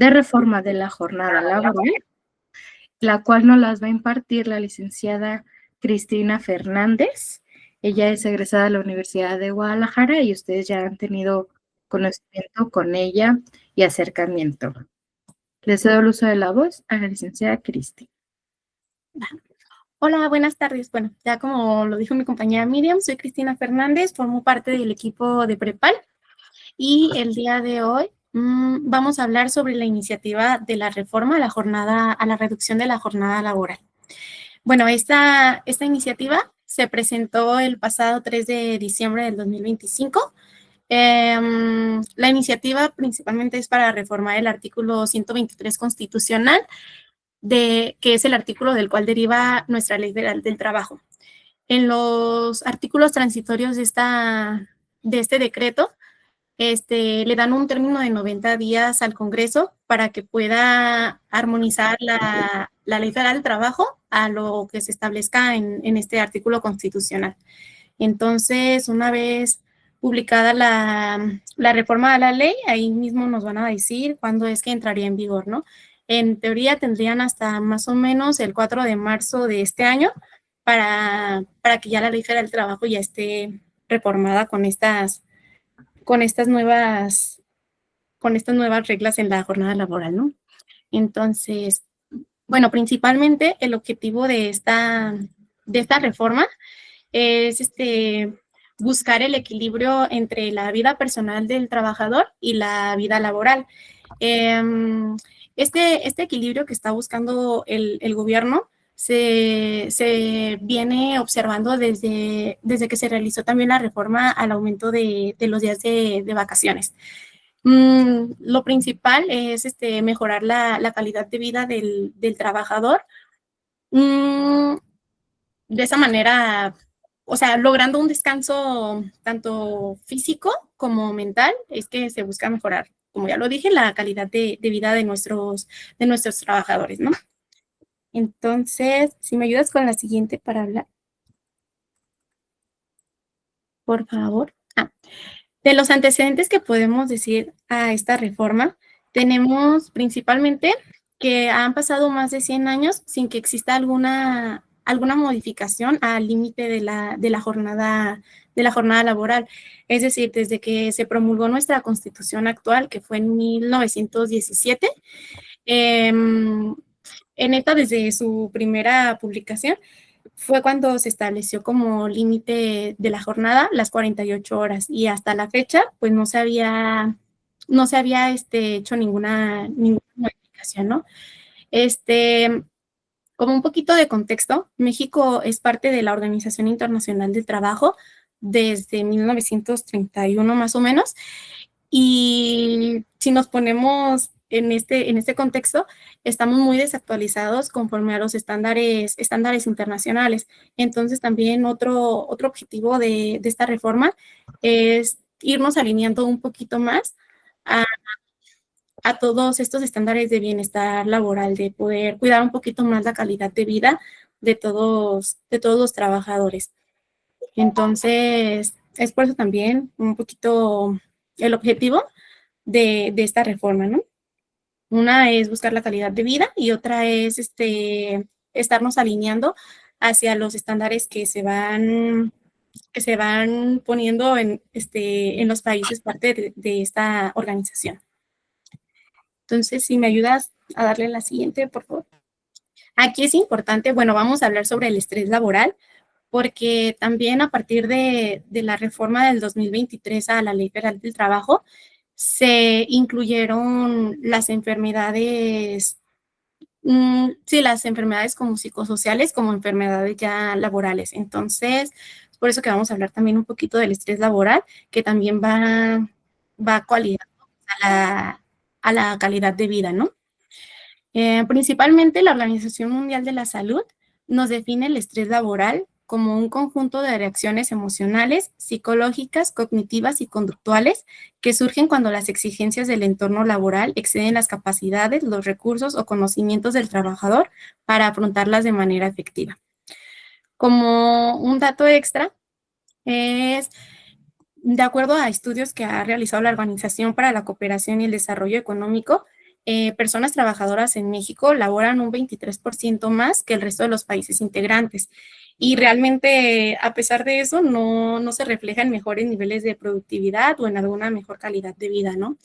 de reforma de la jornada laboral, la cual nos las va a impartir la licenciada Cristina Fernández. Ella es egresada de la Universidad de Guadalajara y ustedes ya han tenido conocimiento con ella y acercamiento. Les cedo el uso de la voz a la licenciada Cristina. Hola, buenas tardes. Bueno, ya como lo dijo mi compañera Miriam, soy Cristina Fernández, formo parte del equipo de Prepal y el día de hoy vamos a hablar sobre la iniciativa de la reforma a la reducción de la jornada laboral. Bueno, esta iniciativa se presentó el pasado 3 de diciembre del 2025. La iniciativa principalmente es para reformar el artículo 123 constitucional, que es el artículo del cual deriva nuestra Ley Federal del Trabajo. En los artículos transitorios de este decreto, le dan un término de 90 días al Congreso para que pueda armonizar la Ley Federal del Trabajo a lo que se establezca en este artículo constitucional. Entonces, una vez publicada la reforma a la ley, ahí mismo nos van a decir cuándo es que entraría en vigor, ¿no? En teoría tendrían hasta más o menos el 4 de marzo de este año para que ya la Ley Federal del Trabajo ya esté reformada con estas nuevas reglas en la jornada laboral, ¿no? Entonces, bueno, principalmente el objetivo de esta reforma es buscar el equilibrio entre la vida personal del trabajador y la vida laboral. Este equilibrio que está buscando el gobierno se viene observando desde que se realizó también la reforma al aumento de los días de vacaciones. Lo principal es mejorar la calidad de vida del trabajador. De esa manera, o sea, logrando un descanso tanto físico como mental, es que se busca mejorar, como ya lo dije, la calidad de vida de nuestros trabajadores, ¿no? Entonces, si me ayudas con la siguiente para hablar. Por favor. De los antecedentes que podemos decir a esta reforma, tenemos principalmente que han pasado más de 100 años sin que exista alguna modificación al límite de la jornada laboral. Es decir, desde que se promulgó nuestra Constitución actual, que fue en 1917, en esta, desde su primera publicación, fue cuando se estableció como límite de la jornada las 48 horas y hasta la fecha, pues no se había hecho ninguna modificación, ¿no? Como un poquito de contexto, México es parte de la Organización Internacional del Trabajo desde 1931 más o menos, y si nos ponemos en este contexto, estamos muy desactualizados conforme a los estándares internacionales. Entonces, también otro objetivo de esta reforma es irnos alineando un poquito más a todos estos estándares de bienestar laboral, de poder cuidar un poquito más la calidad de vida de todos los trabajadores. Entonces, es por eso también un poquito el objetivo de esta reforma, ¿no? Una es buscar la calidad de vida y otra es estarnos alineando hacia los estándares que se van poniendo en los países parte de esta organización. Entonces, si me ayudas a darle la siguiente, por favor. Aquí es importante, bueno, vamos a hablar sobre el estrés laboral, porque también a partir de la reforma del 2023 a la Ley Federal del Trabajo, se incluyeron las enfermedades, las enfermedades como psicosociales, como enfermedades ya laborales. Entonces, por eso que vamos a hablar también un poquito del estrés laboral, que también va coaligado a la calidad de vida, ¿no? Principalmente la Organización Mundial de la Salud nos define el estrés laboral como un conjunto de reacciones emocionales, psicológicas, cognitivas y conductuales que surgen cuando las exigencias del entorno laboral exceden las capacidades, los recursos o conocimientos del trabajador para afrontarlas de manera efectiva. Como un dato extra, es de acuerdo a estudios que ha realizado la Organización para la Cooperación y el Desarrollo Económico, personas trabajadoras en México laboran un 23% más que el resto de los países integrantes. Y realmente, a pesar de eso, no se refleja en mejores niveles de productividad o en alguna mejor calidad de vida, ¿no?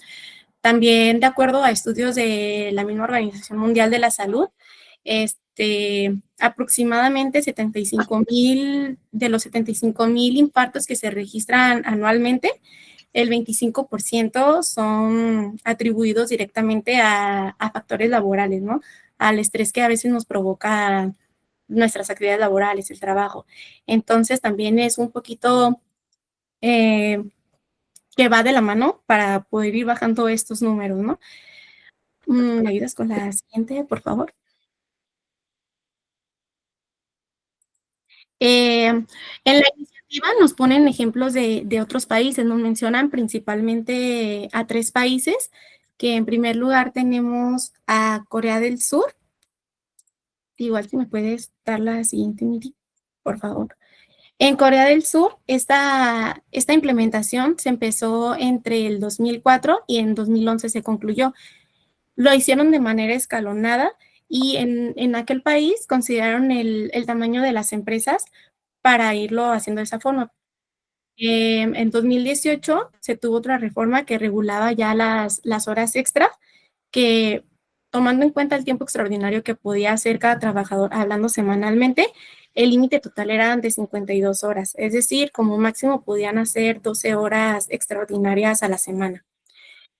También, de acuerdo a estudios de la misma Organización Mundial de la Salud, aproximadamente 75,000 de los 75,000 infartos que se registran anualmente, el 25% son atribuidos directamente a factores laborales, ¿no? Al estrés que a veces nos provoca nuestras actividades laborales, el trabajo. Entonces, también es un poquito que va de la mano para poder ir bajando estos números, ¿no? ¿Me ayudas con la siguiente, por favor? En la iniciativa nos ponen ejemplos de otros países, nos mencionan principalmente a 3 países, que en primer lugar tenemos a Corea del Sur. Igual si me puedes dar la siguiente, Miri, por favor. En Corea del Sur, esta implementación se empezó entre el 2004 y en 2011 se concluyó. Lo hicieron de manera escalonada y en aquel país consideraron el tamaño de las empresas para irlo haciendo de esa forma. En 2018 se tuvo otra reforma que regulaba ya las horas extra, que tomando en cuenta el tiempo extraordinario que podía hacer cada trabajador hablando semanalmente, el límite total era de 52 horas, es decir, como máximo podían hacer 12 horas extraordinarias a la semana.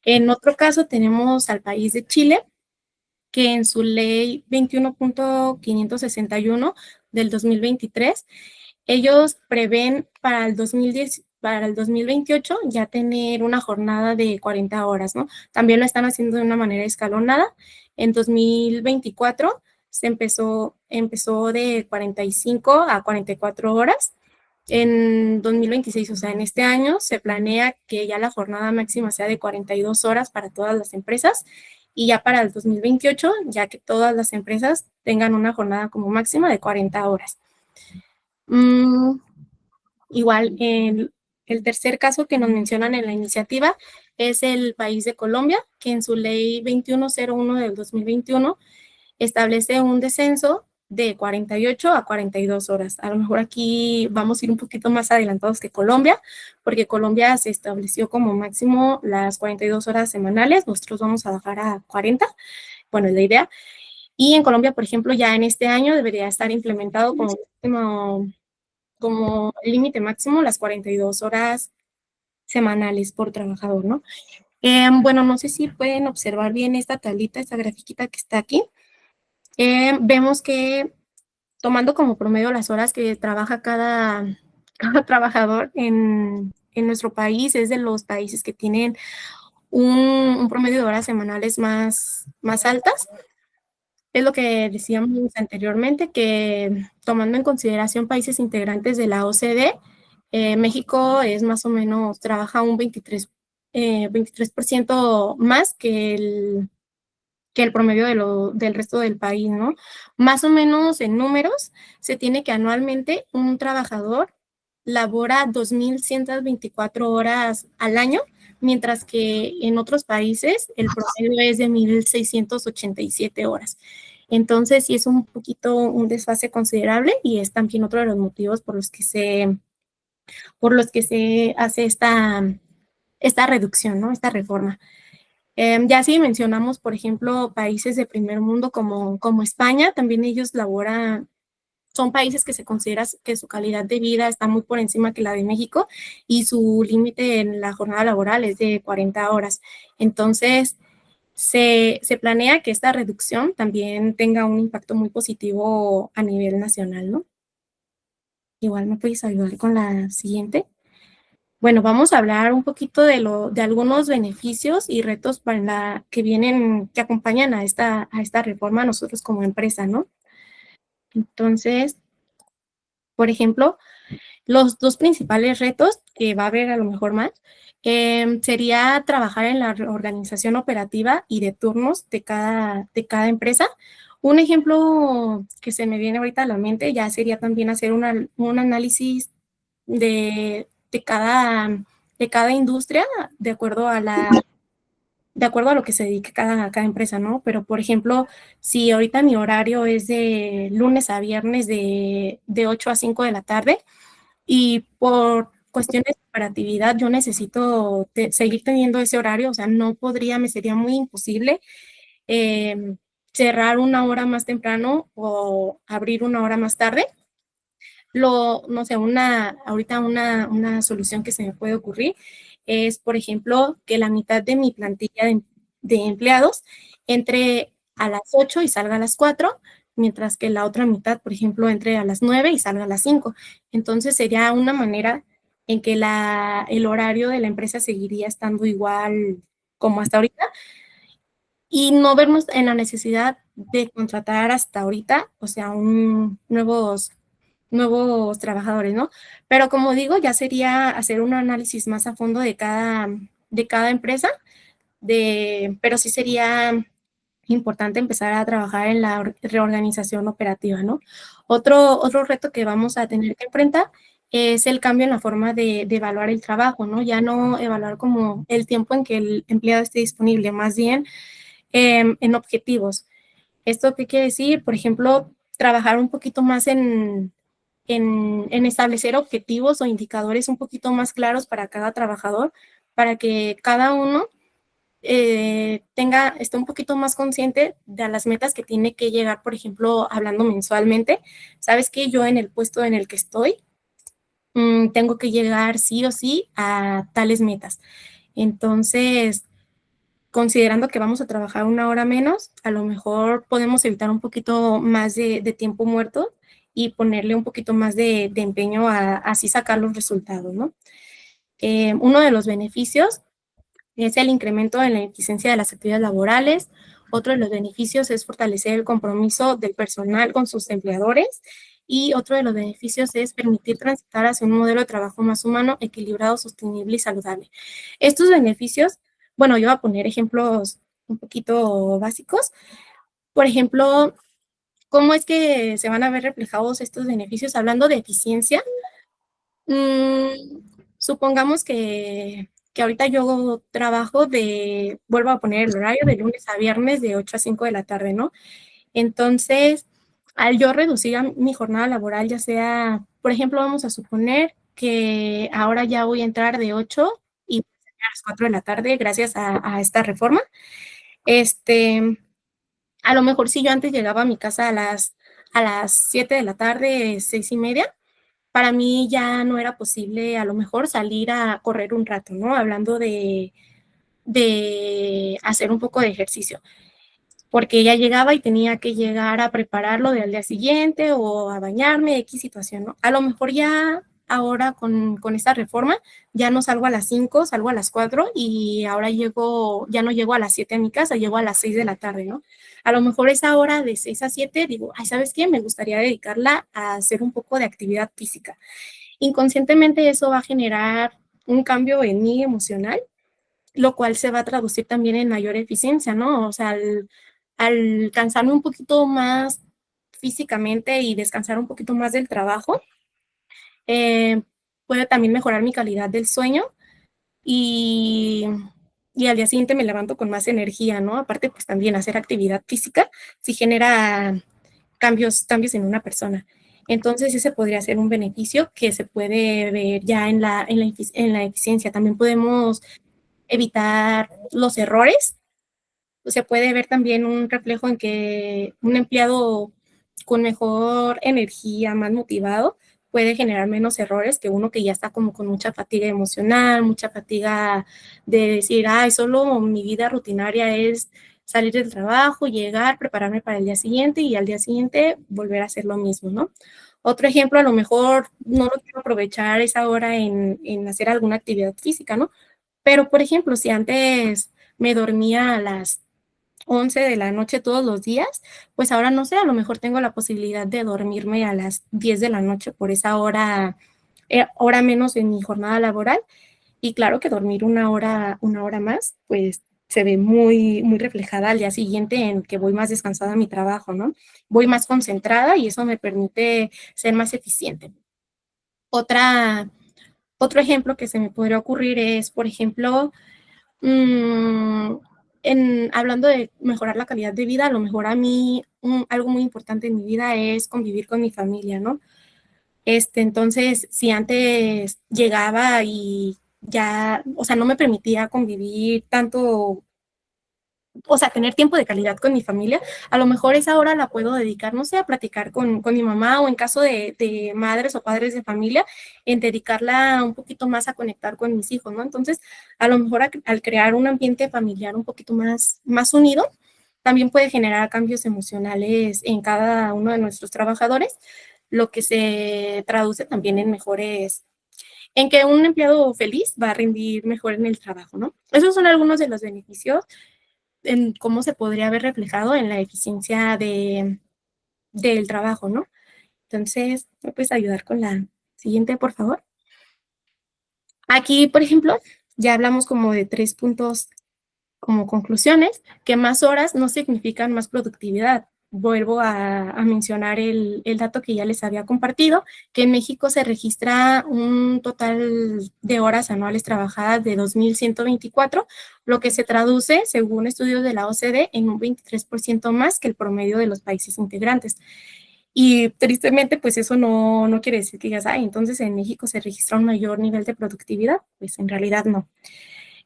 En otro caso tenemos al país de Chile, que en su ley 21.561 del 2023, ellos prevén para el 2028 ya tener una jornada de 40 horas, ¿no? También lo están haciendo de una manera escalonada. En 2024 empezó de 45 a 44 horas. En 2026, o sea, en este año, se planea que ya la jornada máxima sea de 42 horas para todas las empresas y ya para el 2028, ya que todas las empresas tengan una jornada como máxima de 40 horas. Igual, el tercer caso que nos mencionan en la iniciativa es el país de Colombia, que en su ley 2101 del 2021 establece un descenso de 48 a 42 horas. A lo mejor aquí vamos a ir un poquito más adelantados que Colombia, porque Colombia se estableció como máximo las 42 horas semanales, nosotros vamos a bajar a 40, bueno, es la idea. Y en Colombia, por ejemplo, ya en este año debería estar implementado como límite máximo las 42 horas semanales por trabajador, ¿no? Bueno, no sé si pueden observar bien esta tablita, esta grafiquita que está aquí. Vemos que tomando como promedio las horas que trabaja cada trabajador en nuestro país, es de los países que tienen un promedio de horas semanales más altas. Es lo que decíamos anteriormente, que tomando en consideración países integrantes de la OCDE, México es más o menos, trabaja un 23% más que el promedio del resto del país, ¿no? Más o menos en números, se tiene que anualmente un trabajador labora 2,124 horas al año, mientras que en otros países el promedio es de 1,687 horas. Entonces, sí es un poquito un desfase considerable y es también otro de los motivos por los que se hace esta reducción, ¿no? Esta reforma. Ya si mencionamos, por ejemplo, países de primer mundo como España, también ellos laboran, son países que se considera que su calidad de vida está muy por encima que la de México y su límite en la jornada laboral es de 40 horas. Entonces, se planea que esta reducción también tenga un impacto muy positivo a nivel nacional, ¿no? Igual me puedes ayudar con la siguiente. Bueno, vamos a hablar un poquito de algunos beneficios y retos que acompañan a esta reforma a nosotros como empresa, ¿no? Entonces, por ejemplo, los dos principales retos, que va a haber a lo mejor más, sería trabajar en la organización operativa y de turnos de cada empresa. Un ejemplo que se me viene ahorita a la mente ya sería también hacer un análisis de cada industria de acuerdo de acuerdo a lo que se dedique cada empresa, ¿no? Pero, por ejemplo, si ahorita mi horario es de lunes a viernes de 8 a 5 de la tarde y por cuestiones de operatividad yo necesito seguir teniendo ese horario, o sea, no podría, me sería muy imposible cerrar una hora más temprano o abrir una hora más tarde. No sé, ahorita una solución que se me puede ocurrir es, por ejemplo, que la mitad de mi plantilla de empleados entre a las 8 y salga a las 4, mientras que la otra mitad, por ejemplo, entre a las 9 y salga a las 5. Entonces sería una manera en que el horario de la empresa seguiría estando igual como hasta ahorita y no vernos en la necesidad de contratar hasta ahorita, o sea, nuevos trabajadores, ¿no? Pero como digo, ya sería hacer un análisis más a fondo de cada empresa, pero sí sería importante empezar a trabajar en la reorganización operativa, ¿no? Otro reto que vamos a tener que enfrentar es el cambio en la forma de evaluar el trabajo, ¿no? Ya no evaluar como el tiempo en que el empleado esté disponible, más bien en objetivos. ¿Esto qué quiere decir? Por ejemplo, trabajar un poquito más en establecer objetivos o indicadores un poquito más claros para cada trabajador, para que cada uno esté un poquito más consciente de las metas que tiene que llegar, por ejemplo, hablando mensualmente. Sabes que yo en el puesto en el que estoy, tengo que llegar sí o sí a tales metas. Entonces, considerando que vamos a trabajar una hora menos, a lo mejor podemos evitar un poquito más de tiempo muerto y ponerle un poquito más de empeño a así sacar los resultados, ¿no? Uno de los beneficios es el incremento en la eficiencia de las actividades laborales. Otro de los beneficios es fortalecer el compromiso del personal con sus empleadores. Y otro de los beneficios es permitir transitar hacia un modelo de trabajo más humano, equilibrado, sostenible y saludable. Estos beneficios, bueno, yo voy a poner ejemplos un poquito básicos. Por ejemplo, ¿cómo es que se van a ver reflejados estos beneficios? Hablando de eficiencia, supongamos que ahorita yo trabajo vuelvo a poner el horario de lunes a viernes de 8 a 5 de la tarde, ¿no? Entonces, al yo reducir mi jornada laboral, ya sea, por ejemplo, vamos a suponer que ahora ya voy a entrar de 8 y a las 4 de la tarde gracias a esta reforma. A lo mejor si yo antes llegaba a mi casa a las 7 de la tarde, 6:30, para mí ya no era posible a lo mejor salir a correr un rato, ¿no? Hablando de hacer un poco de ejercicio, porque ya llegaba y tenía que llegar a prepararlo del día siguiente o a bañarme, X situación, ¿no? A lo mejor ya ahora con esta reforma ya no salgo a las 5, salgo a las 4 y ahora ya no llego a las 7 a mi casa, llego a las 6 de la tarde, ¿no? A lo mejor esa hora de 6 a 7 digo, ay, ¿sabes qué? Me gustaría dedicarla a hacer un poco de actividad física. Inconscientemente eso va a generar un cambio en mí emocional, lo cual se va a traducir también en mayor eficiencia, ¿no? O sea, al cansarme un poquito más físicamente y descansar un poquito más del trabajo, eh, puede también mejorar mi calidad del sueño y, y al día siguiente me levanto con más energía, ¿no? Aparte, pues también hacer actividad física sí genera cambios en una persona. Entonces, ese podría ser un beneficio que se puede ver ya en la eficiencia. También podemos evitar los errores. Se puede ver también un reflejo en que un empleado con mejor energía, más motivado, puede generar menos errores que uno que ya está como con mucha fatiga emocional, mucha fatiga de decir, ay, solo mi vida rutinaria es salir del trabajo, llegar, prepararme para el día siguiente y al día siguiente volver a hacer lo mismo, ¿no? Otro ejemplo, a lo mejor no lo quiero aprovechar esa hora en hacer alguna actividad física, ¿no? Pero, por ejemplo, si antes me dormía a las 11 de la noche todos los días, pues ahora no sé, a lo mejor tengo la posibilidad de dormirme a las 10 de la noche por esa hora menos en mi jornada laboral. Y claro que dormir una hora más, pues se ve muy, muy reflejada al día siguiente en que voy más descansada a mi trabajo, ¿no? Voy más concentrada y eso me permite ser más eficiente. Otro ejemplo que se me podría ocurrir es, por ejemplo, hablando de mejorar la calidad de vida, a lo mejor a mí algo muy importante en mi vida es convivir con mi familia, ¿no? Entonces, si antes llegaba y ya, o sea, no me permitía convivir tanto, o sea, tener tiempo de calidad con mi familia, a lo mejor esa hora la puedo dedicar, no sé, a platicar con mi mamá o en caso de madres o padres de familia, en dedicarla un poquito más a conectar con mis hijos, ¿no? Entonces, a lo mejor al crear un ambiente familiar un poquito más unido, también puede generar cambios emocionales en cada uno de nuestros trabajadores, lo que se traduce también en mejores, en que un empleado feliz va a rendir mejor en el trabajo, ¿no? Esos son algunos de los beneficios en cómo se podría ver reflejado en la eficiencia del trabajo, ¿no? Entonces, ¿me puedes ayudar con la siguiente, por favor? Aquí, por ejemplo, ya hablamos como de 3 puntos como conclusiones, que más horas no significan más productividad. Vuelvo a mencionar el dato que ya les había compartido, que en México se registra un total de horas anuales trabajadas de 2.124, lo que se traduce, según estudios de la OCDE, en un 23% más que el promedio de los países integrantes. Y tristemente, pues eso no quiere decir que digas, entonces en México se registra un mayor nivel de productividad. Pues en realidad no.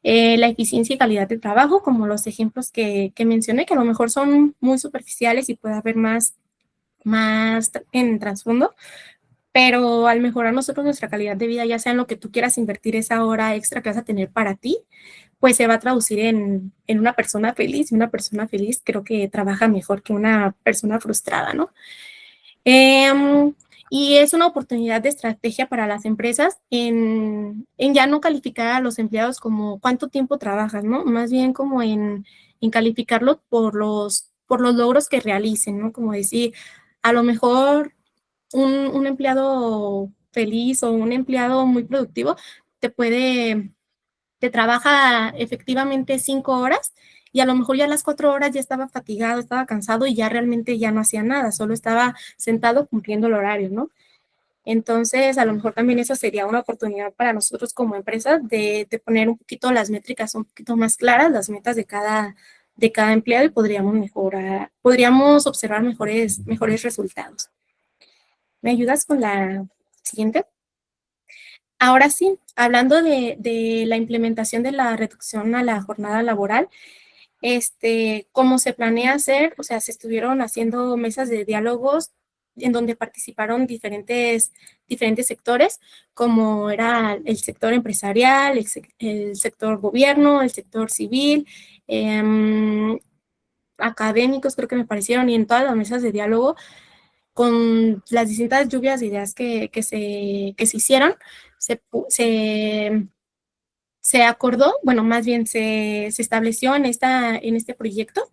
La eficiencia y calidad del trabajo, como los ejemplos que mencioné, que a lo mejor son muy superficiales y puede haber más en trasfondo, pero al mejorar nosotros nuestra calidad de vida, ya sea en lo que tú quieras invertir esa hora extra que vas a tener para ti, pues se va a traducir en una persona feliz, y una persona feliz creo que trabaja mejor que una persona frustrada, ¿no? Y es una oportunidad de estrategia para las empresas en ya no calificar a los empleados como cuánto tiempo trabajas, ¿no? Más bien como en calificarlos por los logros que realicen, ¿no? Como decir, a lo mejor un empleado feliz o un empleado muy productivo te trabaja efectivamente 5 horas y a lo mejor ya a las 4 horas ya estaba fatigado, estaba cansado y ya realmente ya no hacía nada, solo estaba sentado cumpliendo el horario, ¿no? Entonces, a lo mejor también eso sería una oportunidad para nosotros como empresa de poner un poquito las métricas un poquito más claras, las metas de cada empleado y podríamos observar mejores resultados. ¿Me ayudas con la siguiente? Ahora sí, hablando de la implementación de la reducción a la jornada laboral, como se planea hacer, o sea, se estuvieron haciendo mesas de diálogos en donde participaron diferentes sectores, como era el sector empresarial, el sector gobierno, el sector civil, académicos creo que me parecieron, y en todas las mesas de diálogo, con las distintas lluvias de ideas que se hicieron, se acordó, bueno, más bien se estableció en este proyecto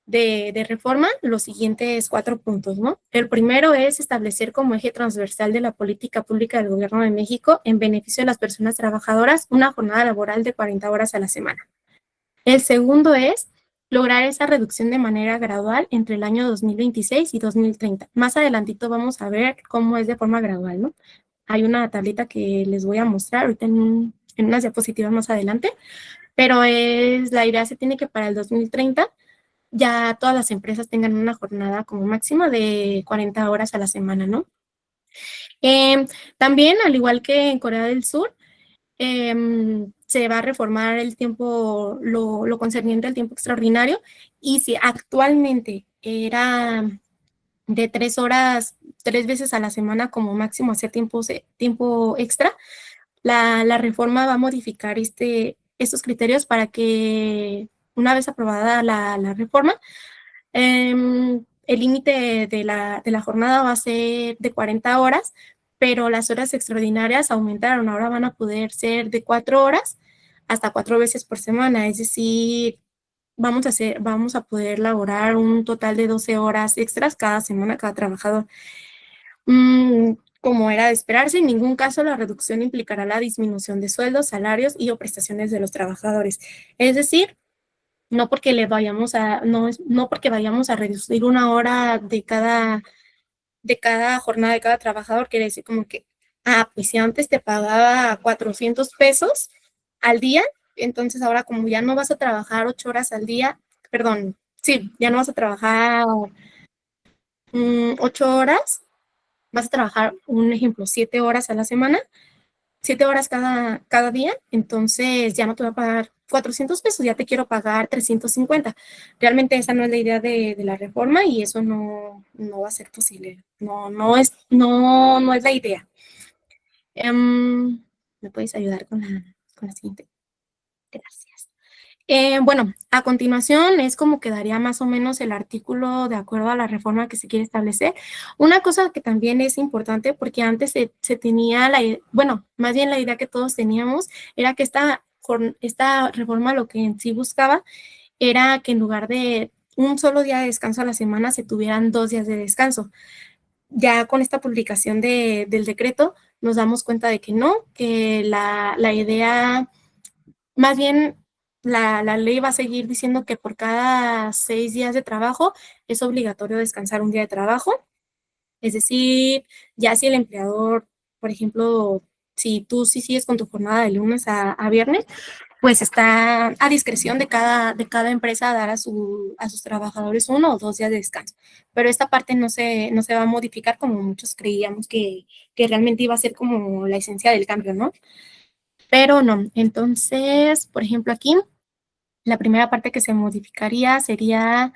de reforma los siguientes 4 puntos, ¿no? El primero es establecer como eje transversal de la política pública del Gobierno de México en beneficio de las personas trabajadoras una jornada laboral de 40 horas a la semana. El segundo es lograr esa reducción de manera gradual entre el año 2026 y 2030. Más adelantito vamos a ver cómo es de forma gradual, ¿no? Hay una tablita que les voy a mostrar ahorita en unas diapositivas más adelante, pero la idea se tiene que para el 2030 ya todas las empresas tengan una jornada como máxima de 40 horas a la semana, ¿no? También, al igual que en Corea del Sur, se va a reformar el tiempo, lo concerniente al tiempo extraordinario, y si actualmente era de 3 horas, 3 veces a la semana como máximo hacer tiempo extra, la reforma va a modificar estos criterios para que una vez aprobada la reforma, el límite de la jornada va a ser de 40 horas, pero las horas extraordinarias aumentaron. Ahora van a poder ser de 4 horas hasta 4 veces por semana. Es decir, vamos a poder laborar un total de 12 horas extras cada semana, cada trabajador. Como era de esperarse, en ningún caso la reducción implicará la disminución de sueldos, salarios y o prestaciones de los trabajadores. Es decir, no porque no porque vayamos a reducir una hora de cada jornada de cada trabajador, quiere decir como que, pues si antes te pagaba 400 pesos al día, Entonces ahora como ya no vas a trabajar 8 horas al día, perdón, sí, ya no vas a trabajar 8 horas, vas a trabajar, un ejemplo, 7 horas a la semana, 7 horas cada día, entonces ya no te voy a pagar 400 pesos, ya te quiero pagar 350. Realmente esa no es la idea de la reforma y eso no va a ser posible. No es la idea. ¿Me puedes ayudar con la siguiente? Gracias. Bueno, a continuación es como quedaría más o menos el artículo de acuerdo a la reforma que se quiere establecer. Una cosa que también es importante, porque antes se tenía bueno, más bien la idea que todos teníamos era que esta reforma lo que en sí buscaba era que en lugar de un solo día de descanso a la semana se tuvieran 2 días de descanso. Ya con esta publicación del decreto nos damos cuenta de que no, que la idea, más bien la ley va a seguir diciendo que por cada 6 días de trabajo es obligatorio descansar un día de trabajo. Es decir, ya si el empleador, por ejemplo, si tú sí sigues con tu jornada de lunes a viernes, pues está a discreción de cada empresa dar a sus trabajadores 1 o 2 días de descanso. Pero esta parte no se va a modificar como muchos creíamos que realmente iba a ser como la esencia del cambio, ¿no? Pero no. Entonces, por ejemplo, aquí la primera parte que se modificaría sería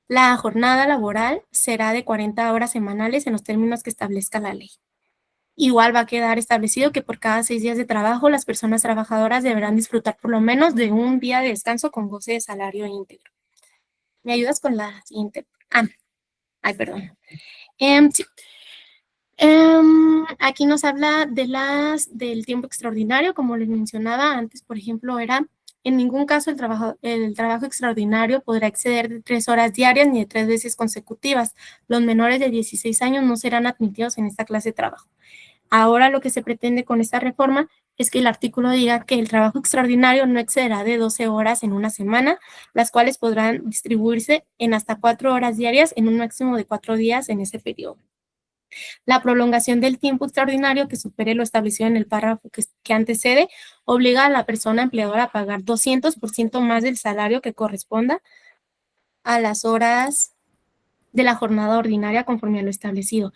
la jornada laboral será de 40 horas semanales en los términos que establezca la ley. Igual va a quedar establecido que por cada 6 días de trabajo, las personas trabajadoras deberán disfrutar por lo menos de un día de descanso con goce de salario íntegro. ¿Me ayudas con la siguiente? Ay, perdón. Sí. Aquí nos habla del tiempo extraordinario, como les mencionaba antes, por ejemplo, era en ningún caso el trabajo extraordinario podrá exceder de 3 horas diarias ni de 3 veces consecutivas. Los menores de 16 años no serán admitidos en esta clase de trabajo. Ahora lo que se pretende con esta reforma es que el artículo diga que el trabajo extraordinario no excederá de 12 horas en una semana, las cuales podrán distribuirse en hasta 4 horas diarias en un máximo de 4 días en ese periodo. La prolongación del tiempo extraordinario que supere lo establecido en el párrafo que antecede obliga a la persona empleadora a pagar 200% más del salario que corresponda a las horas de la jornada ordinaria conforme a lo establecido.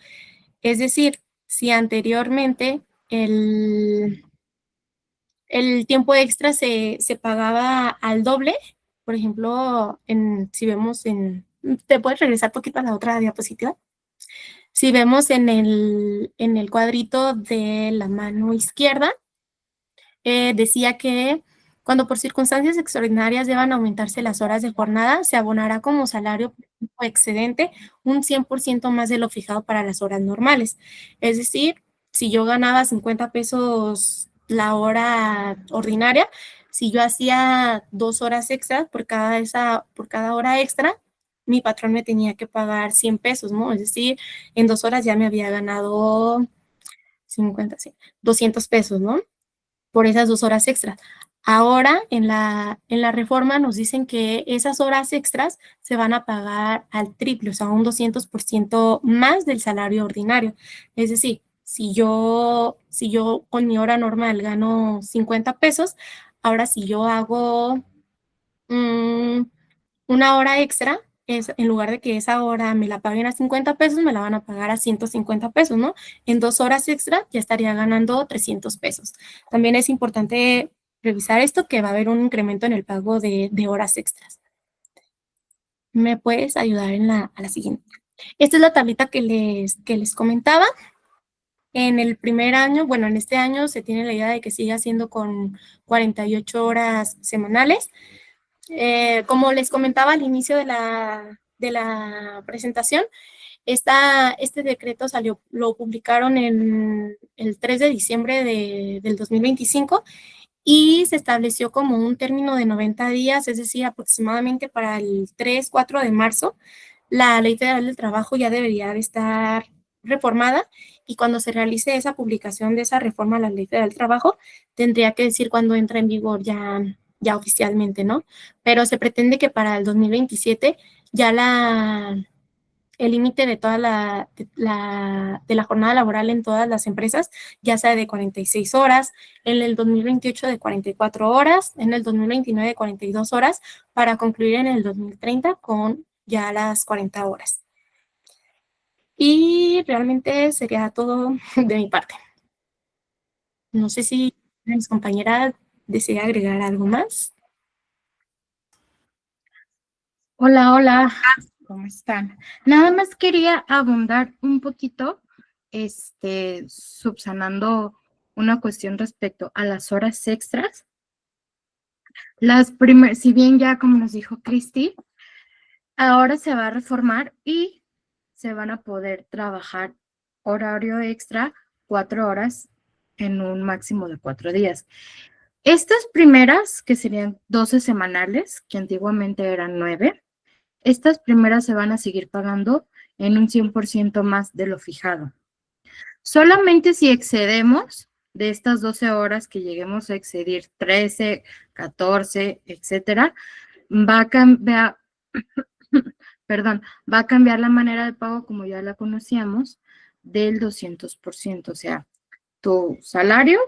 Es decir, si anteriormente el tiempo extra se pagaba al doble, por ejemplo, si vemos ¿te puedes regresar poquito a la otra diapositiva? Si vemos en el cuadrito de la mano izquierda, decía que cuando por circunstancias extraordinarias deban aumentarse las horas de jornada, se abonará como salario o excedente un 100% más de lo fijado para las horas normales. Es decir, si yo ganaba 50 pesos la hora ordinaria, si yo hacía 2 horas extras por cada hora extra, mi patrón me tenía que pagar 100 pesos, ¿no? Es decir, en 2 horas ya me había ganado 50, sí, 200 pesos, ¿no? Por esas 2 horas extras. Ahora, en la reforma nos dicen que esas horas extras se van a pagar al triple, o sea, un 200% más del salario ordinario. Es decir, si yo con mi hora normal gano 50 pesos, ahora si yo hago una hora extra, en lugar de que esa hora me la paguen a 50 pesos, me la van a pagar a 150 pesos, ¿no? En 2 horas extra ya estaría ganando 300 pesos. También es importante revisar esto, que va a haber un incremento en el pago de horas extras. ¿Me puedes ayudar a la siguiente? Esta es la tablita que les comentaba. En el primer año, bueno, en este año se tiene la idea de que siga siendo con 48 horas semanales. Como les comentaba al inicio de la presentación, este decreto lo publicaron el 3 de diciembre del 2025 y se estableció como un término de 90 días, es decir, aproximadamente para el 3-4 de marzo, la Ley Federal del Trabajo ya debería de estar reformada y cuando se realice esa publicación de esa reforma a la Ley Federal del Trabajo, tendría que decir cuándo entra en vigor ya oficialmente, ¿no? Pero se pretende que para el 2027 ya el límite de toda de la jornada laboral en todas las empresas, ya sea de 46 horas, en el 2028 de 44 horas, en el 2029 de 42 horas, para concluir en el 2030 con ya las 40 horas. Y realmente sería todo de mi parte. No sé si mis compañeras desea agregar algo más. Hola, hola, ¿cómo están? Nada más quería abundar un poquito, subsanando una cuestión respecto a las horas extras. Si bien ya como nos dijo Cristi, ahora se va a reformar y se van a poder trabajar horario extra 4 horas en un máximo de 4 días. Estas primeras, que serían 12 semanales, que antiguamente eran 9, estas primeras se van a seguir pagando en un 100% más de lo fijado. Solamente si excedemos de estas 12 horas que lleguemos a excedir 13, 14, etcétera, va a cambiar, perdón, va a cambiar la manera de pago como ya la conocíamos del 200%, o sea, tu salario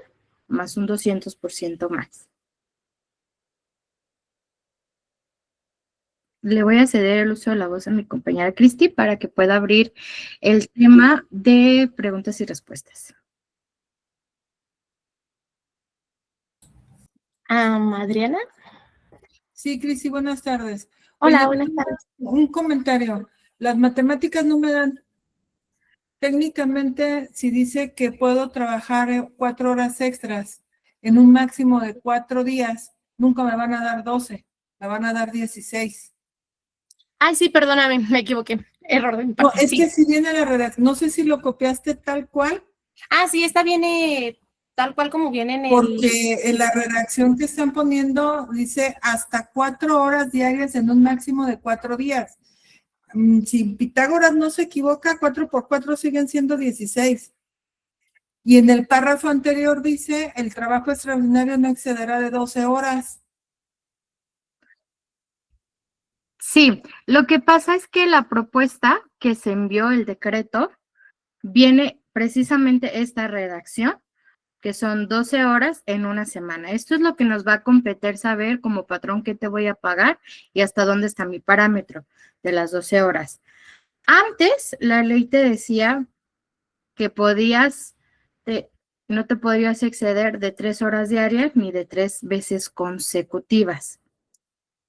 más un 200% más. Le voy a ceder el uso de la voz a mi compañera Cristi para que pueda abrir el tema de preguntas y respuestas. Adriana. Sí, Cristi, buenas tardes. Hola, Oye, buenas tardes. Un comentario. Las matemáticas no me dan. Técnicamente, si dice que puedo trabajar 4 horas extras en un máximo de 4 días, nunca me van a dar 12, me van a dar 16. Ay, sí, perdóname, me equivoqué. Error de mi parte. No, es sí. que si viene la redacción, no sé si lo copiaste tal cual. Ah, sí, esta viene tal cual como viene en porque en la redacción que están poniendo dice hasta 4 horas diarias en un máximo de 4 días. Si Pitágoras no se equivoca, 4 por 4 siguen siendo 16. Y en el párrafo anterior dice, el trabajo extraordinario no excederá de 12 horas. Sí, lo que pasa es que la propuesta que se envió, el decreto, viene precisamente esta redacción, que son 12 horas en una semana. Esto es lo que nos va a competir saber como patrón qué te voy a pagar y hasta dónde está mi parámetro de las 12 horas. Antes, la ley te decía que no te podrías exceder de 3 horas diarias ni de 3 veces consecutivas.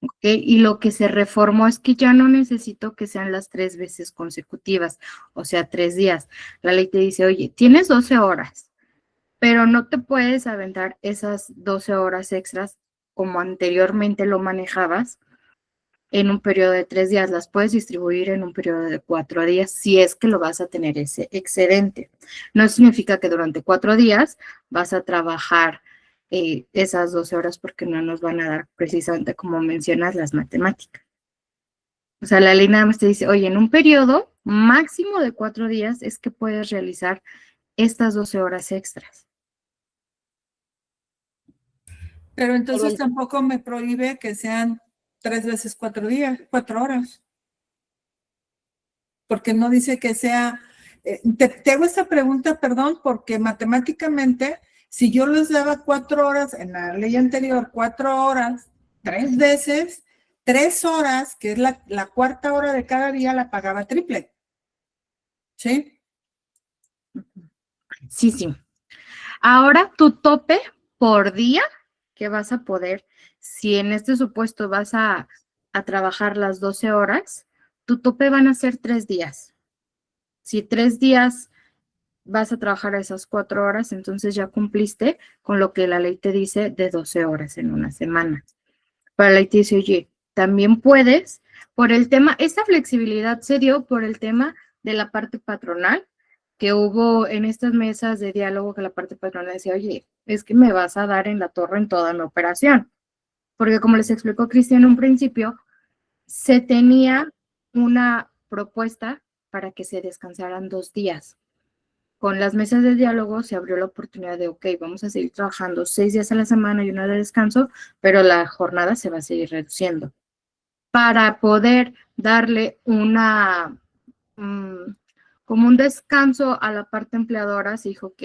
¿Okay? Y lo que se reformó es que ya no necesito que sean las 3 veces consecutivas, o sea, 3 días. La ley te dice, oye, tienes 12 horas, pero no te puedes aventar esas 12 horas extras como anteriormente lo manejabas en un periodo de 3 días, las puedes distribuir en un periodo de 4 días si es que lo vas a tener ese excedente. No significa que durante 4 días vas a trabajar esas 12 horas porque no nos van a dar precisamente como mencionas las matemáticas. O sea, la ley nada más te dice, oye, en un periodo máximo de 4 días es que puedes realizar estas 12 horas extras. Pero entonces tampoco me prohíbe que sean 3 veces 4 días, 4 horas. Porque no dice que sea, te hago esta pregunta, perdón, porque matemáticamente, si yo les daba 4 horas, en la ley anterior, 4 horas, 3 veces, 3 horas, que es la cuarta hora de cada día, la pagaba triple. ¿Sí? Sí, sí. Ahora tu tope por día que vas a poder, si en este supuesto vas a trabajar las 12 horas, tu tope van a ser 3 días. Si 3 días vas a trabajar esas 4 horas, entonces ya cumpliste con lo que la ley te dice de 12 horas en una semana. Pero la ley te dice, oye, también puedes, por el tema, esta flexibilidad se dio por el tema de la parte patronal, que hubo en estas mesas de diálogo que la parte patronal decía, oye, es que me vas a dar en la torre en toda mi operación. Porque como les explicó Cristian en un principio, se tenía una propuesta para que se descansaran 2 días. Con las mesas de diálogo se abrió la oportunidad de, ok, vamos a seguir trabajando 6 días a la semana y una de descanso, pero la jornada se va a seguir reduciendo. Para poder darle una como un descanso a la parte empleadora, se dijo, ok,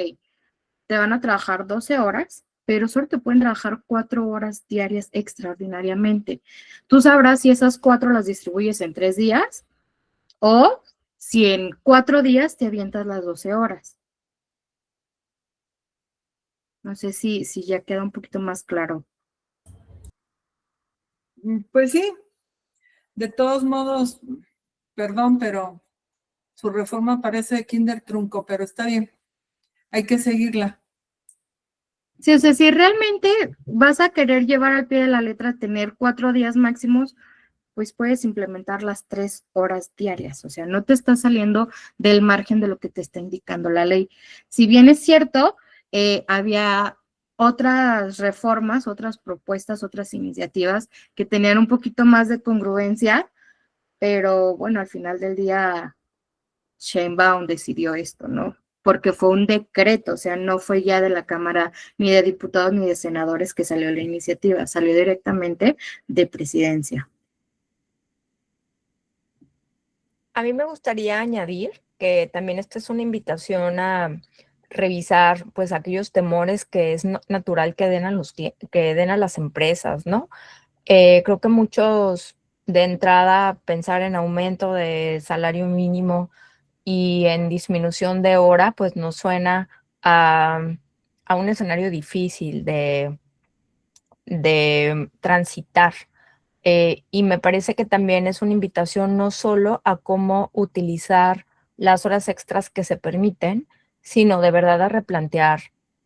te van a trabajar 12 horas, pero solo te pueden trabajar 4 horas diarias extraordinariamente. Tú sabrás si esas 4 las distribuyes en 3 días o si en 4 días te avientas las 12 horas. No sé si ya queda un poquito más claro. Pues sí, de todos modos, perdón, pero su reforma parece Kinder Trunco, pero está bien, hay que seguirla. Sí, o sea, si realmente vas a querer llevar al pie de la letra tener 4 días máximos, pues puedes implementar las 3 horas diarias. O sea, no te está saliendo del margen de lo que te está indicando la ley. Si bien es cierto, había otras reformas, otras propuestas, otras iniciativas que tenían un poquito más de congruencia, pero bueno, al final del día Sheinbaum decidió esto, ¿no? Porque fue un decreto, o sea, no fue ya de la Cámara ni de diputados ni de senadores que salió la iniciativa, salió directamente de presidencia. A mí me gustaría añadir que también esta es una invitación a revisar pues aquellos temores que es natural que den a las empresas, ¿no? Creo que muchos de entrada pensar en aumento de salario mínimo y en disminución de hora, pues nos suena a un escenario difícil de transitar. Y me parece que también es una invitación no solo a cómo utilizar las horas extras que se permiten, sino de verdad a replantear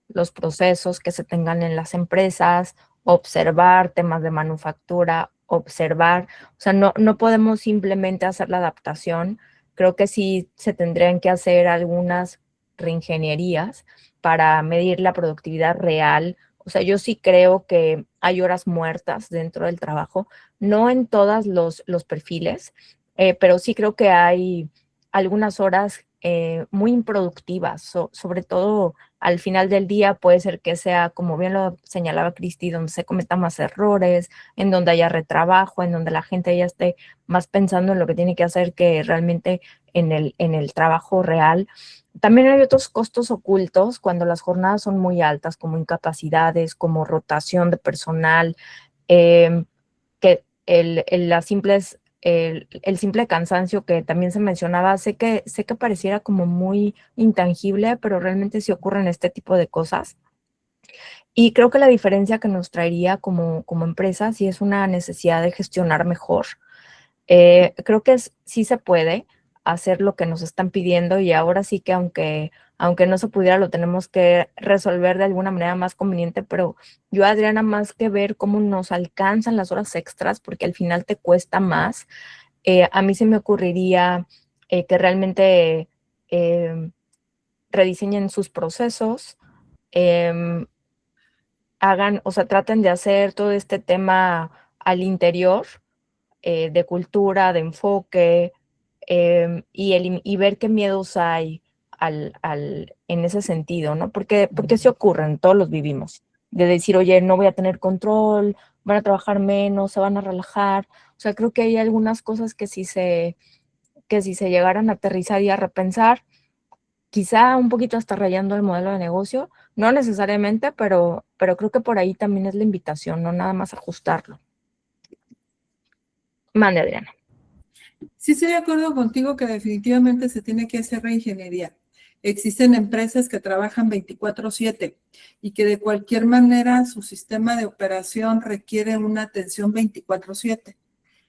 los procesos que se tengan en las empresas, observar temas de manufactura, observar, o sea, no podemos simplemente hacer la adaptación, creo que sí se tendrían que hacer algunas reingenierías para medir la productividad real. O sea, yo sí creo que hay horas muertas dentro del trabajo, no en todos los perfiles, pero sí creo que hay algunas horas muy improductivas, sobre todo al final del día puede ser que sea, como bien lo señalaba Cristi, donde se cometan más errores, en donde haya retrabajo, en donde la gente ya esté más pensando en lo que tiene que hacer que realmente en el trabajo real. También hay otros costos ocultos cuando las jornadas son muy altas, como incapacidades, como rotación de personal, que el simple cansancio que también se mencionaba, sé que pareciera como muy intangible, pero realmente sí ocurren este tipo de cosas. Y creo que la diferencia que nos traería como empresa sí es una necesidad de gestionar mejor. Creo que sí se puede hacer lo que nos están pidiendo y ahora sí que aunque no se pudiera, lo tenemos que resolver de alguna manera más conveniente, pero yo, Adriana, más que ver cómo nos alcanzan las horas extras, porque al final te cuesta más, a mí se me ocurriría que realmente rediseñen sus procesos, o sea, traten de hacer todo este tema al interior, de cultura, de enfoque, y ver qué miedos hay en ese sentido, ¿no? Porque sí ocurren, todos los vivimos, de decir, oye, no voy a tener control, van a trabajar menos, se van a relajar. O sea, creo que hay algunas cosas que si se llegaran a aterrizar y a repensar, quizá un poquito hasta rayando el modelo de negocio, no necesariamente, pero creo que por ahí también es la invitación, no nada más ajustarlo. Mande, Adriana. Sí, estoy de acuerdo contigo que definitivamente se tiene que hacer reingeniería. Existen empresas que trabajan 24/7 y que de cualquier manera su sistema de operación requiere una atención 24/7.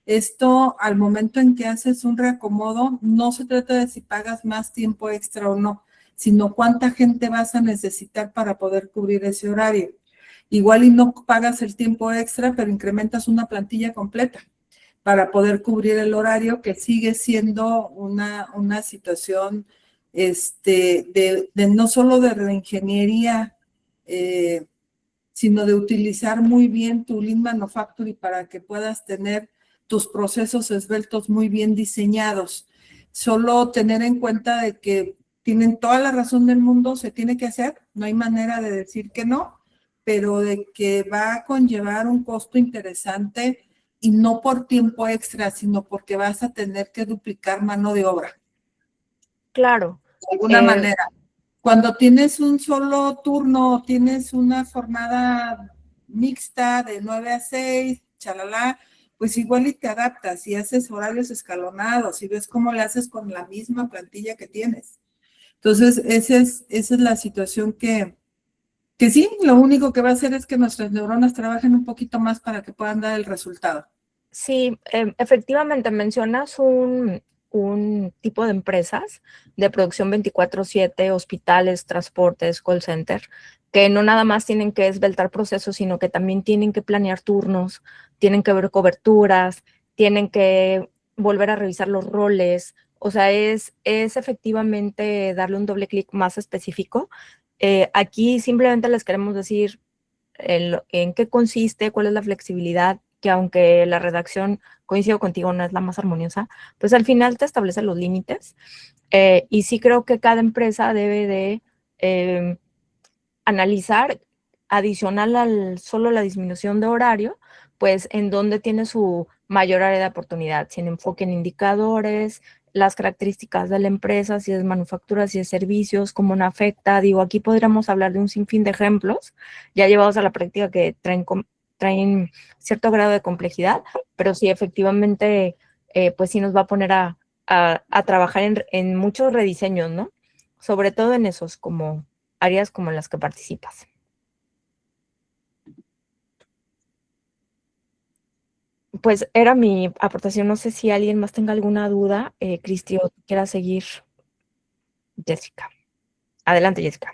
Esto, al momento en que haces un reacomodo, no se trata de si pagas más tiempo extra o no, sino cuánta gente vas a necesitar para poder cubrir ese horario. Igual y no pagas el tiempo extra, pero incrementas una plantilla completa para poder cubrir el horario, que sigue siendo una situación de no solo de reingeniería, sino de utilizar muy bien tu Lean Manufacturing para que puedas tener tus procesos esbeltos muy bien diseñados. Solo tener en cuenta de que tienen toda la razón del mundo, se tiene que hacer, no hay manera de decir que no, pero de que va a conllevar un costo interesante y no por tiempo extra, sino porque vas a tener que duplicar mano de obra. Claro. De alguna manera. Cuando tienes un solo turno, tienes una jornada mixta de 9 a 6, chalala, pues igual y te adaptas y haces horarios escalonados y ves cómo le haces con la misma plantilla que tienes. Entonces, esa es la situación que sí, lo único que va a hacer es que nuestras neuronas trabajen un poquito más para que puedan dar el resultado. Sí, efectivamente mencionas un tipo de empresas de producción 24/7, hospitales, transportes, call center, que no nada más tienen que esbeltar procesos, sino que también tienen que planear turnos, tienen que ver coberturas, tienen que volver a revisar los roles. O sea, es efectivamente darle un doble clic más específico. Aquí simplemente les queremos decir en qué consiste, cuál es la flexibilidad, que aunque la redacción, coincido contigo, no es la más armoniosa, pues al final te establece los límites. Y sí creo que cada empresa debe de analizar, adicional al solo la disminución de horario, pues en dónde tiene su mayor área de oportunidad, si en enfoque en indicadores, las características de la empresa, si es manufactura, si es servicios, cómo no afecta. Digo, aquí podríamos hablar de un sinfín de ejemplos ya llevados a la práctica que traen cierto grado de complejidad, pero sí efectivamente, pues sí nos va a poner a trabajar en muchos rediseños, ¿no? Sobre todo en esos como áreas como en las que participas. Pues era mi aportación. No sé si alguien más tenga alguna duda. Cristi, o quiera seguir. Jessica. Adelante, Jessica.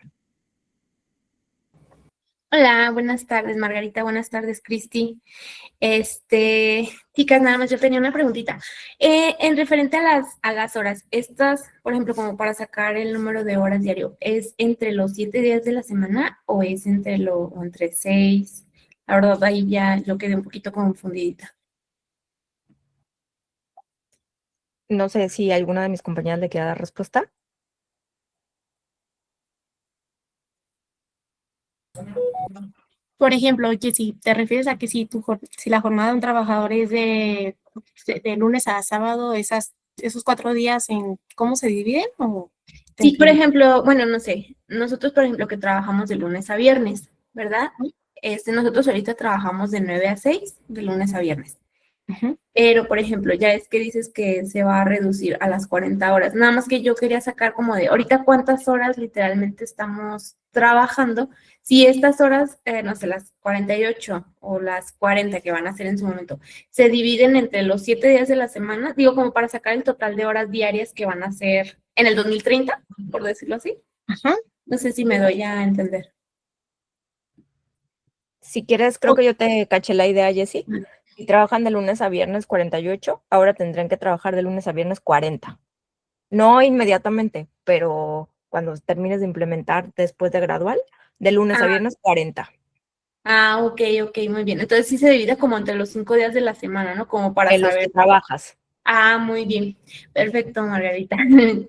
Hola, buenas tardes, Margarita. Buenas tardes, Cristi. Chicas, nada más yo tenía una preguntita. En referente a las horas, estas, por ejemplo, como para sacar el número de horas diario, ¿es entre los 7 días de la semana o es entre 6? La verdad, ahí ya yo quedé un poquito confundidita. No sé si alguna de mis compañeras le quiera dar respuesta. Por ejemplo, que si te refieres a que si la jornada de un trabajador es de lunes a sábado, esos 4 días, ¿cómo se dividen? Sí, por ejemplo, bueno, no sé, nosotros, por ejemplo, que trabajamos de lunes a viernes, ¿verdad? Nosotros ahorita trabajamos de 9 a 6, de lunes a viernes. Pero, por ejemplo, ya es que dices que se va a reducir a las 40 horas. Nada más que yo quería sacar como de ahorita cuántas horas literalmente estamos trabajando. Si estas horas, no sé, las 48 o las 40 que van a ser en su momento, se dividen entre los 7 días de la semana, digo, como para sacar el total de horas diarias que van a ser en el 2030, por decirlo así. No sé si me doy a entender. Si quieres, creo que yo te caché la idea, Jessie. Si trabajan de lunes a viernes 48, ahora tendrán que trabajar de lunes a viernes 40. No inmediatamente, pero cuando termines de implementar después de gradual, de lunes a viernes 40. Ok, muy bien. Entonces sí se divide como entre los 5 días de la semana, ¿no? Como para En los saber. que trabajas. Muy bien. Perfecto, Margarita.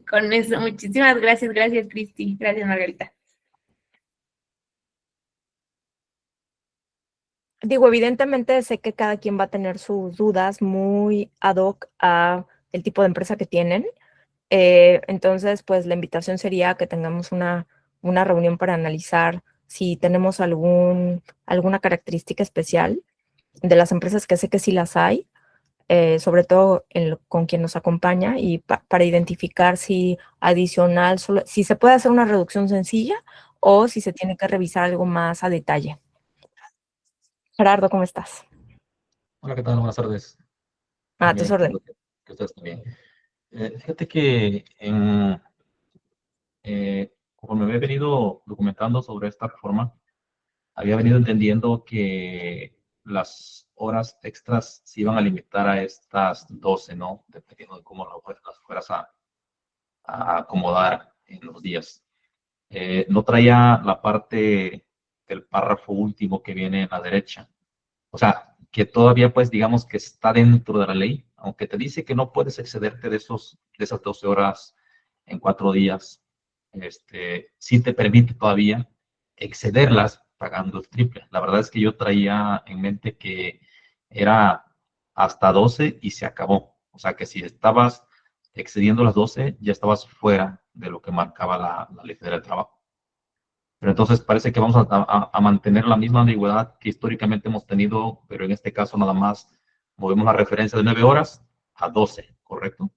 Con eso, muchísimas gracias. Gracias, Cristi. Gracias, Margarita. Digo, evidentemente sé que cada quien va a tener sus dudas muy ad hoc a el tipo de empresa que tienen. Entonces, pues la invitación sería que tengamos una reunión para analizar si tenemos alguna característica especial de las empresas, que sé que sí las hay, sobre todo con quien nos acompaña, y para identificar si adicional, si se puede hacer una reducción sencilla o si se tiene que revisar algo más a detalle. Gerardo, ¿cómo estás? Hola, ¿qué tal? Buenas tardes. A tus Bien, órdenes. espero que ustedes también. Fíjate que conforme me he venido documentando sobre esta reforma, había venido entendiendo que las horas extras se iban a limitar a estas 12, ¿no? Dependiendo de cómo las fueras a acomodar en los días. No traía la parte del párrafo último que viene en la derecha. O sea, que todavía pues digamos que está dentro de la ley, aunque te dice que no puedes excederte de esas 12 horas en 4 días, sí te permite todavía excederlas pagando el triple. La verdad es que yo traía en mente que era hasta 12 y se acabó. O sea, que si estabas excediendo las 12, ya estabas fuera de lo que marcaba la Ley Federal del Trabajo. Pero entonces parece que vamos a mantener la misma ambigüedad que históricamente hemos tenido, pero en este caso nada más movemos la referencia de 9 horas a 12, ¿correcto?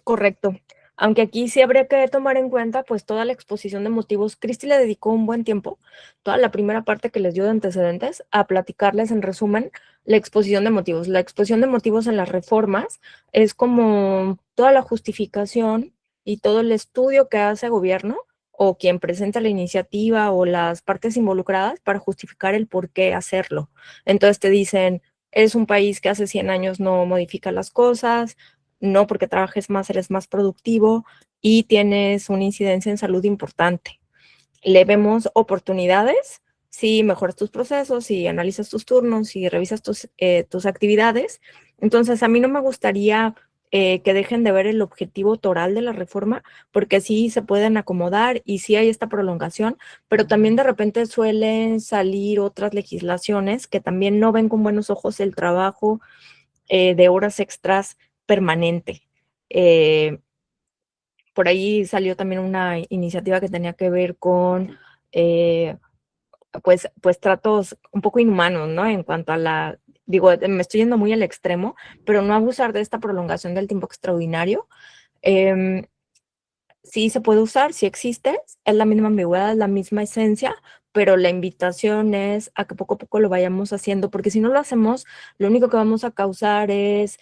Correcto. Aunque aquí sí habría que tomar en cuenta pues toda la exposición de motivos. Cristi le dedicó un buen tiempo, toda la primera parte que les dio de antecedentes, a platicarles en resumen la exposición de motivos. La exposición de motivos en las reformas es como toda la justificación y todo el estudio que hace el gobierno o quien presenta la iniciativa o las partes involucradas para justificar el por qué hacerlo. Entonces te dicen, es un país que hace 100 años no modifica las cosas, no porque trabajes más eres más productivo y tienes una incidencia en salud importante. Le vemos oportunidades si mejoras tus procesos, si analizas tus turnos, si revisas tus actividades. Entonces, a mí no me gustaría que dejen de ver el objetivo toral de la reforma, porque sí se pueden acomodar y sí hay esta prolongación, pero también de repente suelen salir otras legislaciones que también no ven con buenos ojos el trabajo de horas extras permanente. Por ahí salió también una iniciativa que tenía que ver con pues tratos un poco inhumanos, ¿no? En cuanto a digo, me estoy yendo muy al extremo, pero no abusar de esta prolongación del tiempo extraordinario. Sí se puede usar, sí existe, es la misma ambigüedad, es la misma esencia, pero la invitación es a que poco a poco lo vayamos haciendo, porque si no lo hacemos, lo único que vamos a causar es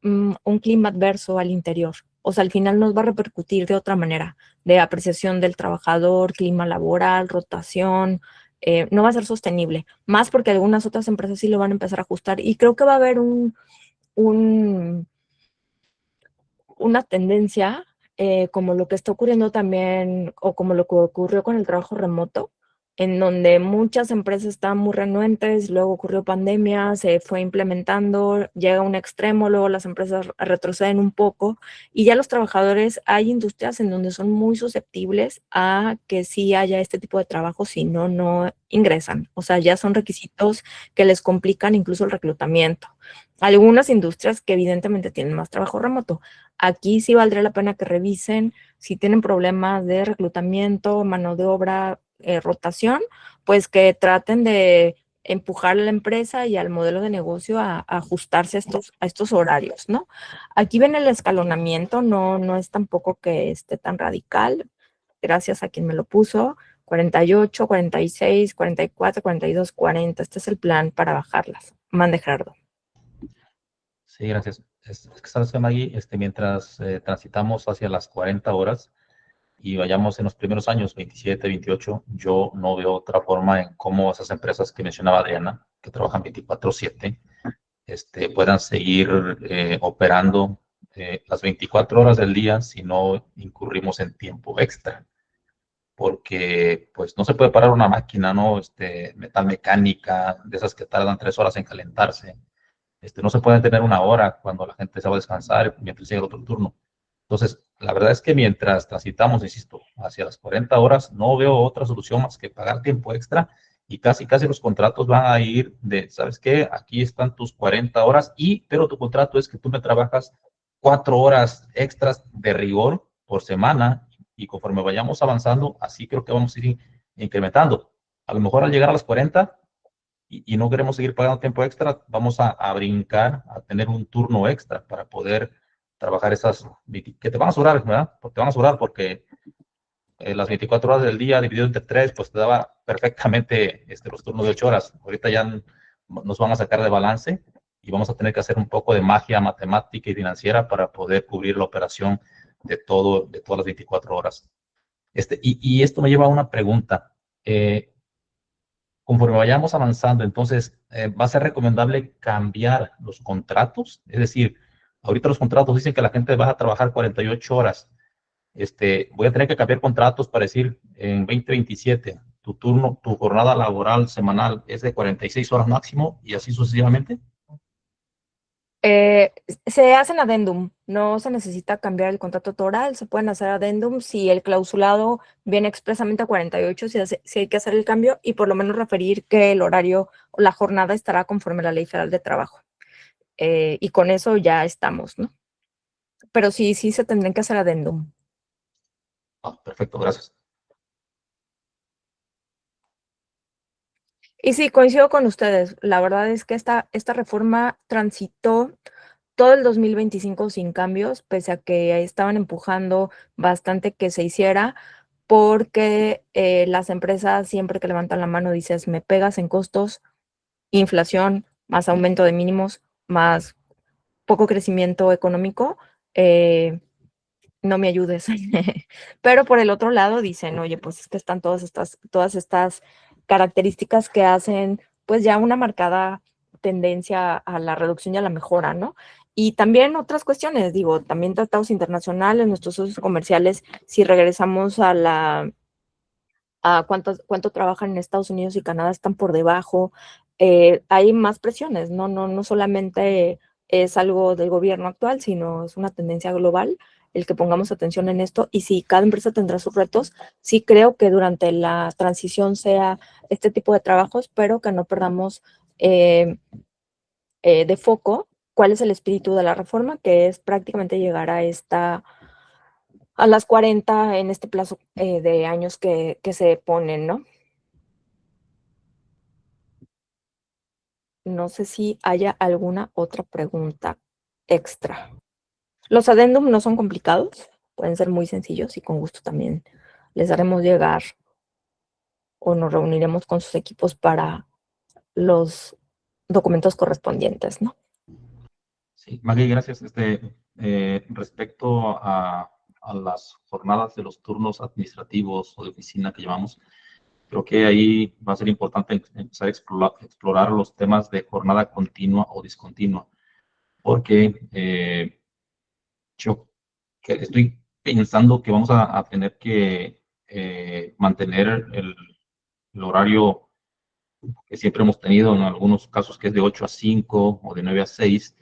un clima adverso al interior. O sea, al final nos va a repercutir de otra manera, de apreciación del trabajador, clima laboral, rotación, no va a ser sostenible, más porque algunas otras empresas sí lo van a empezar a ajustar y creo que va a haber una tendencia como lo que está ocurriendo también o como lo que ocurrió con el trabajo remoto, en donde muchas empresas estaban muy renuentes, luego ocurrió pandemia, se fue implementando, llega a un extremo, luego las empresas retroceden un poco y ya los trabajadores, hay industrias en donde son muy susceptibles a que sí haya este tipo de trabajo, si no, no ingresan. O sea, ya son requisitos que les complican incluso el reclutamiento. Algunas industrias que evidentemente tienen más trabajo remoto. Aquí sí valdría la pena que revisen si tienen problemas de reclutamiento, mano de obra, rotación, pues que traten de empujar a la empresa y al modelo de negocio a ajustarse a estos horarios, ¿no? Aquí ven el escalonamiento, no es tampoco que esté tan radical, gracias a quien me lo puso, 48, 46, 44, 42, 40, este es el plan para bajarlas. Mande, Gerardo. Sí, gracias. Es que sabes que, Maggie, mientras transitamos hacia las 40 horas y vayamos en los primeros años, 27, 28, yo no veo otra forma en cómo esas empresas que mencionaba Adriana, que trabajan 24/7, puedan seguir operando las 24 horas del día si no incurrimos en tiempo extra. Porque pues no se puede parar una máquina, ¿no? Metal mecánica, de esas que tardan 3 horas en calentarse. No se puede tener una hora cuando la gente se va a descansar mientras llega el otro turno. Entonces, la verdad es que mientras transitamos, insisto, hacia las 40 horas, no veo otra solución más que pagar tiempo extra y casi los contratos van a ir de, ¿sabes qué? Aquí están tus 40 horas pero tu contrato es que tú me trabajas 4 horas extras de rigor por semana y conforme vayamos avanzando, así creo que vamos a ir incrementando. A lo mejor al llegar a las 40 y no queremos seguir pagando tiempo extra, vamos a brincar a tener un turno extra para poder trabajar esas que te van a sobrar, ¿verdad? Porque te van a sobrar porque las 24 horas del día dividido entre 3, pues te daba perfectamente los turnos de 8 horas. Ahorita ya nos van a sacar de balance y vamos a tener que hacer un poco de magia matemática y financiera para poder cubrir la operación de todas las 24 horas. Y esto me lleva a una pregunta. Conforme vayamos avanzando, entonces, ¿va a ser recomendable cambiar los contratos? Es decir, ahorita los contratos dicen que la gente va a trabajar 48 horas. Voy a tener que cambiar contratos para decir, en 2027, tu jornada laboral semanal es de 46 horas máximo y así sucesivamente. Se hacen adendum, no se necesita cambiar el contrato total, se pueden hacer adendum si el clausulado viene expresamente a 48, si hay que hacer el cambio y por lo menos referir que el horario o la jornada estará conforme a la Ley Federal de Trabajo. Y con eso ya estamos, ¿no? Pero sí se tendrían que hacer adendum. Perfecto, gracias. Y sí, coincido con ustedes. La verdad es que esta reforma transitó todo el 2025 sin cambios, pese a que estaban empujando bastante que se hiciera, porque las empresas siempre que levantan la mano dices, me pegas en costos, inflación, más aumento de mínimos, más poco crecimiento económico, no me ayudes. Pero por el otro lado dicen, oye, pues es que están todas estas características que hacen pues ya una marcada tendencia a la reducción y a la mejora, ¿no? Y también otras cuestiones, digo, también tratados internacionales, nuestros socios comerciales, si regresamos a cuánto trabajan en Estados Unidos y Canadá, están por debajo, hay más presiones, no solamente es algo del gobierno actual, sino es una tendencia global el que pongamos atención en esto. Y si cada empresa tendrá sus retos, sí creo que durante la transición sea este tipo de trabajos, pero que no perdamos de foco cuál es el espíritu de la reforma, que es prácticamente llegar a las 40 en este plazo de años que se ponen, ¿no? No sé si haya alguna otra pregunta extra. Los adendum no son complicados, pueden ser muy sencillos y con gusto también les haremos llegar o nos reuniremos con sus equipos para los documentos correspondientes, ¿no? Sí, Maggie, gracias. Respecto a las jornadas de los turnos administrativos o de oficina que llevamos, creo que ahí va a ser importante empezar a explorar los temas de jornada continua o discontinua, porque yo estoy pensando que vamos a tener que mantener el horario que siempre hemos tenido, en algunos casos que es de 8 a 5 o de 9 a 6,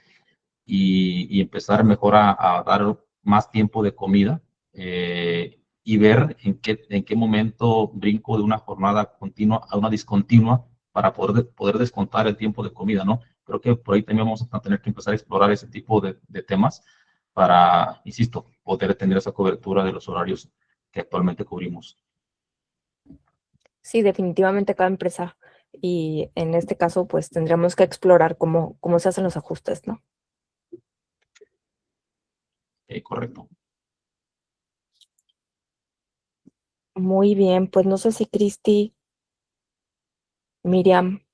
y empezar mejor a dar más tiempo de comida y ver en qué momento brinco de una jornada continua a una discontinua para poder descontar el tiempo de comida, ¿no? Creo que por ahí también vamos a tener que empezar a explorar ese tipo de temas para, insisto, poder tener esa cobertura de los horarios que actualmente cubrimos. Sí, definitivamente cada empresa. Y en este caso, pues tendremos que explorar cómo se hacen los ajustes, ¿no? Correcto. Muy bien, pues no sé si Cristi, Miriam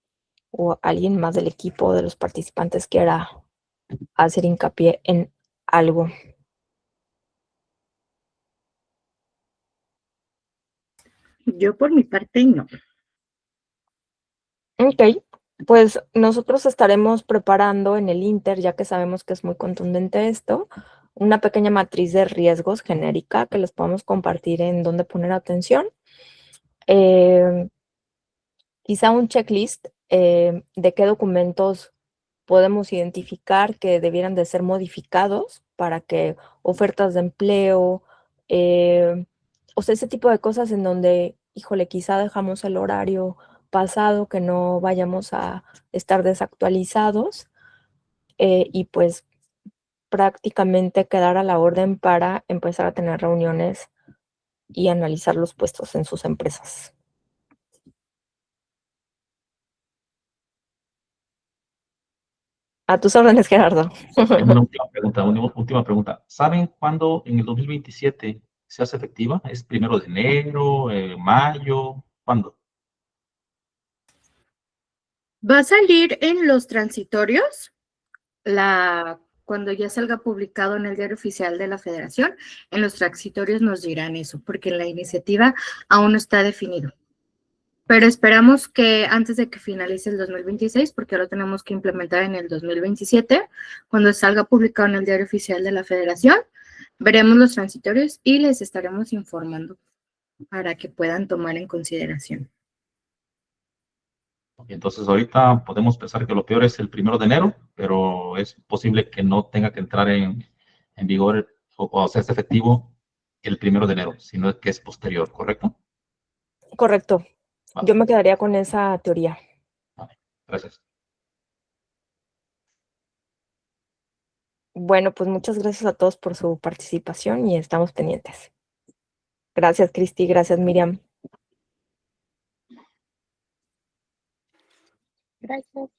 o alguien más del equipo de los participantes quiera hacer hincapié en algo. Yo por mi parte no. Ok, pues nosotros estaremos preparando en el Inter, ya que sabemos que es muy contundente esto, una pequeña matriz de riesgos genérica que les podemos compartir en dónde poner atención. Quizá un checklist de qué documentos podemos identificar que debieran de ser modificados para que ofertas de empleo, o sea, ese tipo de cosas en donde, híjole, quizá dejamos el horario pasado, que no vayamos a estar desactualizados y pues prácticamente quedar a la orden para empezar a tener reuniones y analizar los puestos en sus empresas. A tus órdenes, Gerardo. Última pregunta. ¿Saben cuándo en el 2027 se hace efectiva? ¿Es 1 de enero, mayo? ¿Cuándo? Va a salir en los transitorios, cuando ya salga publicado en el Diario Oficial de la Federación, en los transitorios nos dirán eso, porque la iniciativa aún no está definido. Pero esperamos que antes de que finalice el 2026, porque lo tenemos que implementar en el 2027, cuando salga publicado en el Diario Oficial de la Federación, veremos los transitorios y les estaremos informando para que puedan tomar en consideración. Entonces ahorita podemos pensar que lo peor es el 1 de enero, pero es posible que no tenga que entrar en vigor o sea, es efectivo el 1 de enero, sino que es posterior, ¿correcto? Correcto. Vale, Yo me quedaría con esa teoría. vale, gracias. Bueno, pues muchas gracias a todos por su participación y estamos pendientes. Gracias, Cristi. Gracias, Miriam. Gracias.